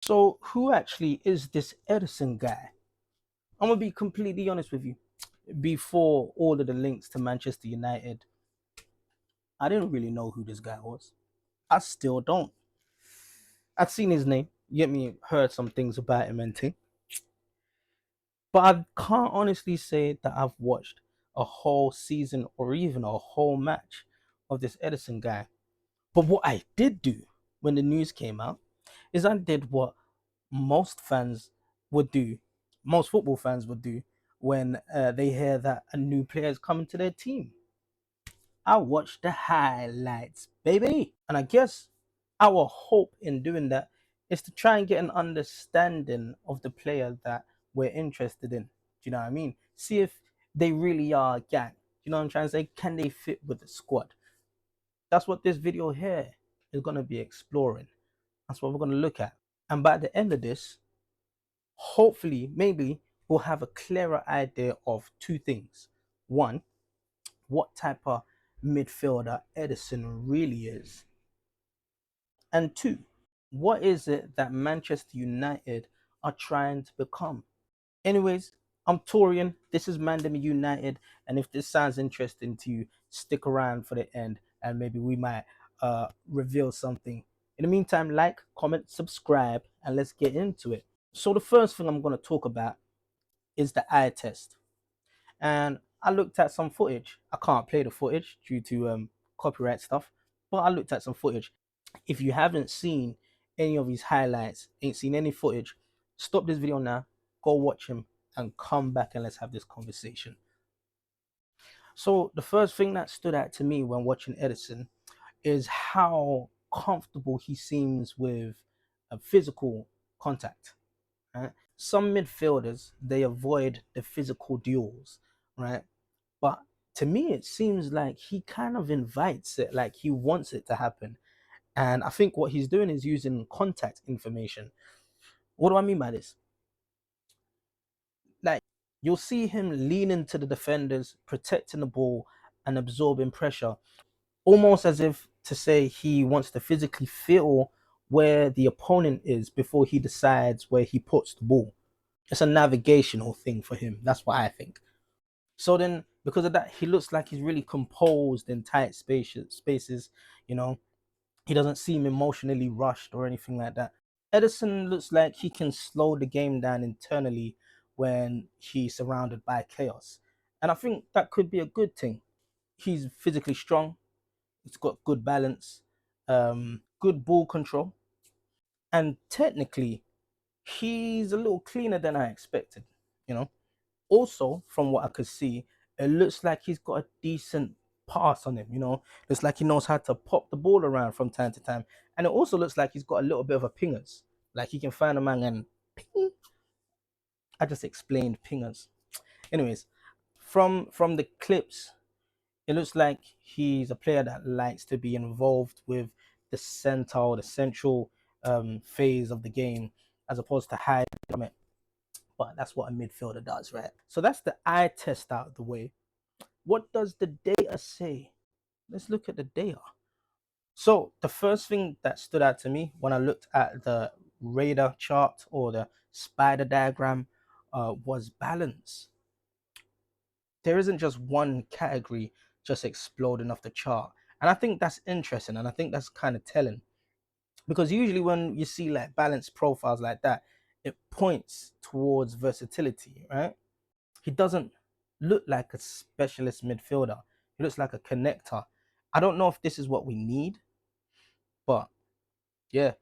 So, who actually is this Ederson guy? I'm gonna be completely honest with you. Before all of the links to Manchester United, I didn't really know who this guy was. I still don't. I'd seen his name, get me, heard some things about him and thing, but I can't honestly say that I've watched a whole season or even a whole match of this Ederson guy. But what I did do when the news came out is I did what most fans would do, most football fans would do when they hear that a new player is coming to their team. I watched the highlights, baby. And I guess our hope in doing that is to try and get an understanding of the player that we're interested in. Do you know what I mean? See if they really are a gang. Do you know what I'm trying to say? Can they fit with the squad? That's what this video here is going to be exploring. That's what we're going to look at. And by the end of this, hopefully, maybe we'll have a clearer idea of two things. One, what type of midfielder Ederson really is. And two, what is it that Manchester United are trying to become? Anyways, I'm Torian. This is Mandem United. And if this sounds interesting to you, stick around for the end and maybe we might reveal something. In the meantime, like, comment, subscribe, and let's get into it. So, the first thing I'm going to talk about is the eye test. And I looked at some footage. I can't play the footage due to copyright stuff, but I looked at some footage. If you haven't seen any of his highlights, ain't seen any footage, stop this video now, go watch him, and come back and let's have this conversation. So the first thing that stood out to me when watching Ederson is how comfortable he seems with a physical contact. Right? Some midfielders they avoid the physical duels, right? But to me, it seems like he kind of invites it, like he wants it to happen. And I think what he's doing is using contact information. What do I mean by this? Like, you'll see him leaning to the defenders, protecting the ball, and absorbing pressure, almost as if to say he wants to physically feel where the opponent is before he decides where he puts the ball. It's a navigational thing for him. That's what I think. So then, because of that, he looks like he's really composed in tight spaces. You know, he doesn't seem emotionally rushed or anything like that. Ederson looks like he can slow the game down internally when he's surrounded by chaos. And I think that could be a good thing. He's physically strong, he's got good balance, good ball control, and technically, he's a little cleaner than I expected, you know. Also, from what I could see, it looks like he's got a decent pass on him, you know. Looks like he knows how to pop the ball around from time to time. And it also looks like he's got a little bit of a pingers. Like he can find a man and ping. I just explained pingers. Anyways, from the clips, it looks like he's a player that likes to be involved with the center or the central phase of the game as opposed to hide from it. But that's what a midfielder does, right? So that's the eye test out of the way. What does the data say? Let's look at the data. So the first thing that stood out to me when I looked at the radar chart or the spider diagram was balance. There isn't just one category just exploding off the chart. And I think that's interesting and I think that's kind of telling. Because usually when you see like balanced profiles like that, it points towards versatility, right? He doesn't look like a specialist midfielder. He looks like a connector. I don't know if this is what we need, but yeah,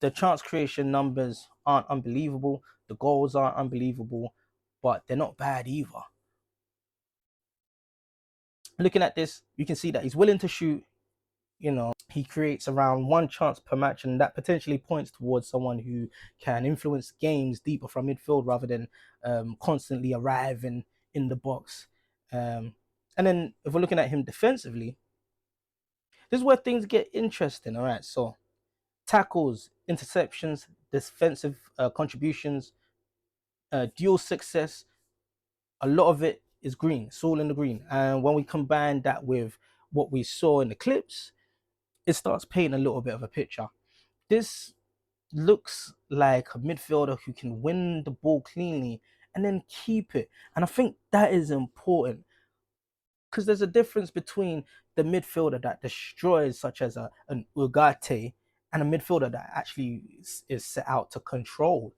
the chance creation numbers aren't unbelievable. The goals aren't unbelievable, but they're not bad either. Looking at this, you can see that he's willing to shoot. You know, he creates around one chance per match, and that potentially points towards someone who can influence games deeper from midfield rather than constantly arriving in the box. And then if we're looking at him defensively, this is where things get interesting. All right, so tackles, interceptions, defensive contributions, dual success, a lot of it is green. It's all in the green. And when we combine that with what we saw in the clips, it starts painting a little bit of a picture. This looks like a midfielder who can win the ball cleanly and then keep it. And I think that is important because there's a difference between the midfielder that destroys, such as an Ugarte, and a midfielder that actually is set out to control.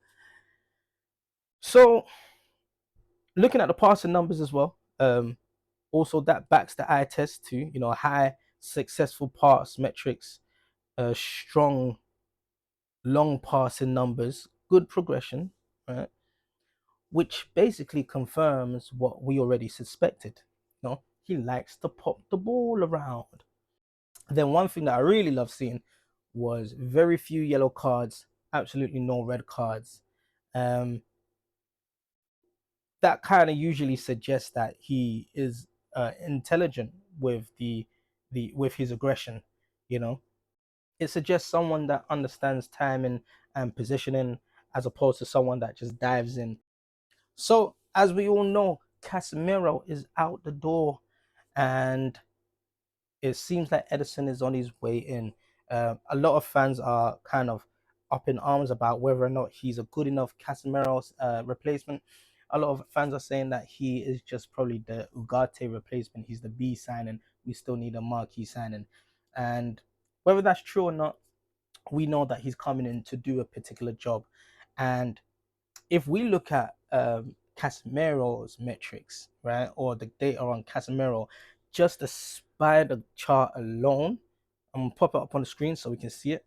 So, looking at the passing numbers as well, also that backs the eye test too. High successful pass metrics, strong long passing numbers, good progression, right? Which basically confirms what we already suspected. He likes to pop the ball around. Then one thing that I really love seeing was very few yellow cards, absolutely no red cards. Um, that kind of usually suggests that he is intelligent with the with his aggression. You know, it suggests someone that understands timing and positioning as opposed to someone that just dives in. So as we all know, Casemiro is out the door, and it seems like Ederson is on his way in. A lot of fans are kind of up in arms about whether or not he's a good enough Casemiro's replacement. A lot of fans are saying that he is just probably the Ugarte replacement. He's the B signing. We still need a marquee signing. And whether that's true or not, we know that he's coming in to do a particular job. And if we look at Casemiro's metrics, right, or the data on Casemiro, just the spider chart alone, I'm gonna pop it up on the screen so we can see it.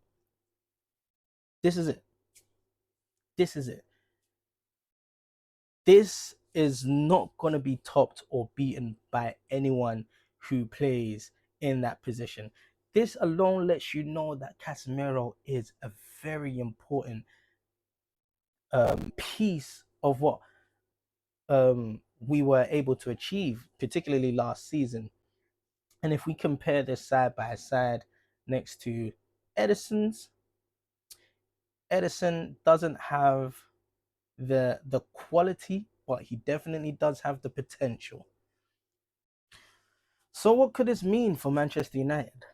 This is it. This is it. This is not gonna be topped or beaten by anyone who plays in that position. This alone lets you know that Casemiro is a very important piece of what we were able to achieve, particularly last season. And if we compare this side by side next to Ederson's, Ederson doesn't have the quality, but he definitely does have the potential. So what could this mean for Manchester United?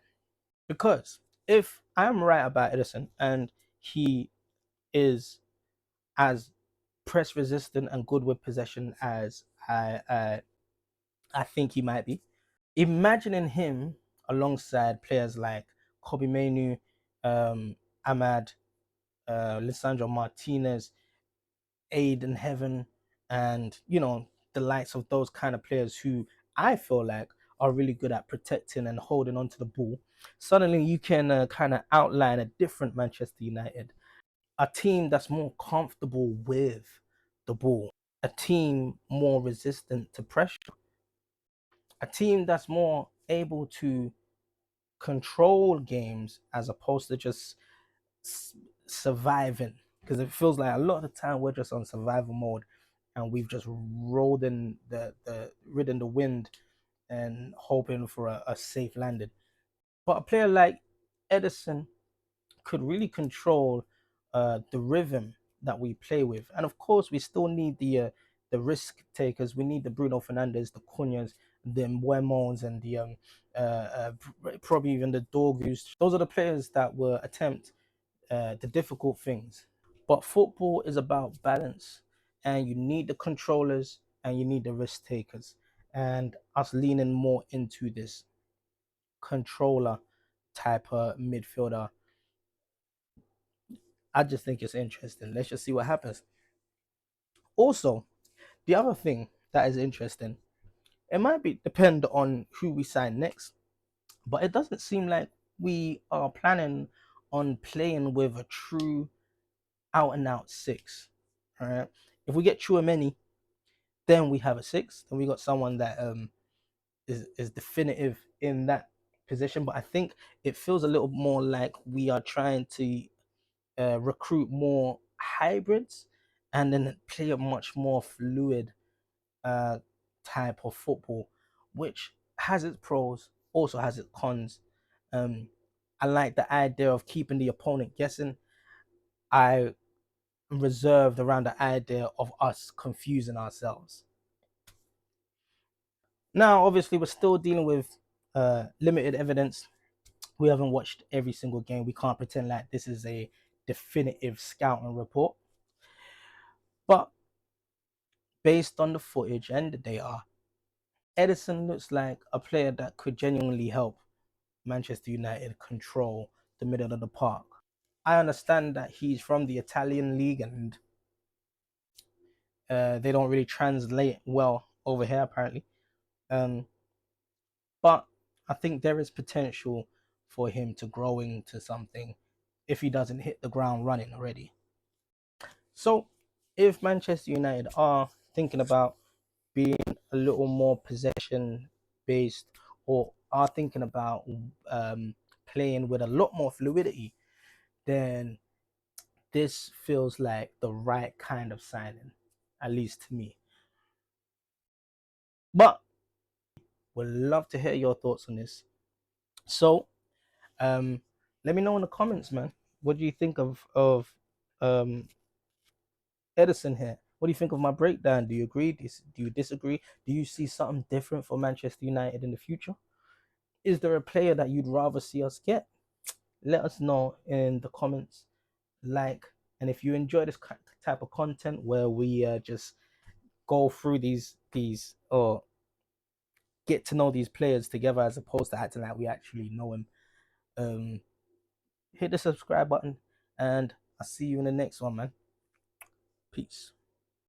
Because if I'm right about Ederson and he is as press resistant and good with possession as I think he might be, imagining him alongside players like Kobe Menu, Ahmad, Lisandro Martinez, Aiden Heaven, and the likes of those kind of players who I feel like are really good at protecting and holding onto the ball. Suddenly, you can kind of outline a different Manchester United, a team that's more comfortable with the ball, a team more resistant to pressure, a team that's more able to control games as opposed to just surviving, because it feels like a lot of the time we're just on survival mode and we've just rolled in the ridden the wind and hoping for a safe landing. But a player like Ederson could really control the rhythm that we play with, and of course we still need the risk takers. We need the Bruno Fernandes, the Cunhas, the Mbeuemos, and the probably even the Dorgus. Those are the players that will attempt the difficult things. But football is about balance, and you need the controllers and you need the risk takers. And us leaning more into this controller type of midfielder, I just think it's interesting. Let's just see what happens. Also, the other thing that is interesting, it might be depend on who we sign next, but it doesn't seem like we are planning on playing with a true out and out six. All right. If we get Chouameni, then we have a six. Then we got someone that is definitive in that position. But I think it feels a little more like we are trying to recruit more hybrids and then play a much more fluid uh, type of football, which has its pros, also has its cons. Um, I like the idea of keeping the opponent guessing. I reserved around the idea of us confusing ourselves. Now, obviously, we're still dealing with limited evidence. We haven't watched every single game. We can't pretend like this is a definitive scouting report. But based on the footage and the data, Ederson looks like a player that could genuinely help Manchester United control the middle of the park. I understand that he's from the Italian league and they don't really translate well over here apparently. Um, but I think there is potential for him to grow into something if he doesn't hit the ground running already. So, if Manchester United are thinking about being a little more possession based or are thinking about playing with a lot more fluidity, then this feels like the right kind of signing, at least to me. But would love to hear your thoughts on this. So, um, let me know in the comments, man. What do you think of um, Ederson here? What do you think of my breakdown? Do you agree? Do you disagree? Do you see something different for Manchester United in the future? Is there a player that you'd rather see us get? Let us know in the comments. Like, and if you enjoy this type of content where we just go through these or get to know these players together as opposed to acting like we actually know them, um, hit the subscribe button, and I'll see you in the next one, man. Peace.